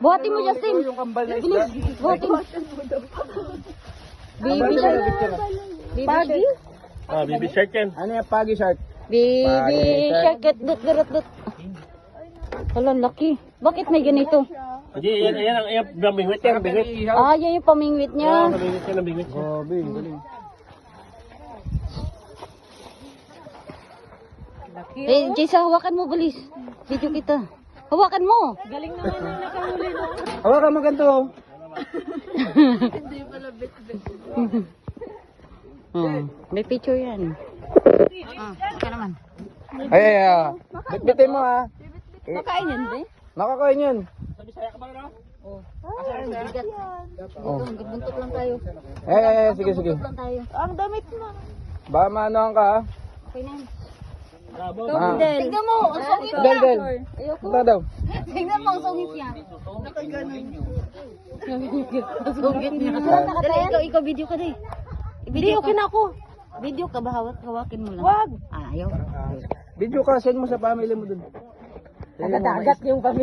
Buhati mo, Justin. Yung kambal na Bilis, buhati mo. Baby shark. Baby shark. Ah, baby shark yan. Ano yung pagi shark? Baby shark. Dut. Wala, laki. Bakit may ganito? Hindi, yan ang bingwit yan, bingwit. Ah, yan yung pamingwit niya. Bingwit yan, bingwit. Grabe, galing. Eh, Jaysa, hawakan mo, bilis. Video kita. Hawakan mo. Hawakan mo ganito. May picture yan. Ika naman. Ay. Bitbitin mo ha. Makain yan, be? Nakakain yun. Oh, bigat. Oh. Buntot lang tayo. Sige. Buntot lang tayo. Ang damit mo. Baka maanohan ka ha. Okay na. Ah. Tignan mo, ang sungit niya. Del. Ayoko. Ito daw. Tignan mo, ang sungit niya. Ang sungit niya. Dali, ikaw video ka din. Hindi, okay na ako. Video ka ba? Hawakin mo lang. Wag. Ayaw. Video ka, send mo sa family mo dun. Agad-agad yung pamilya.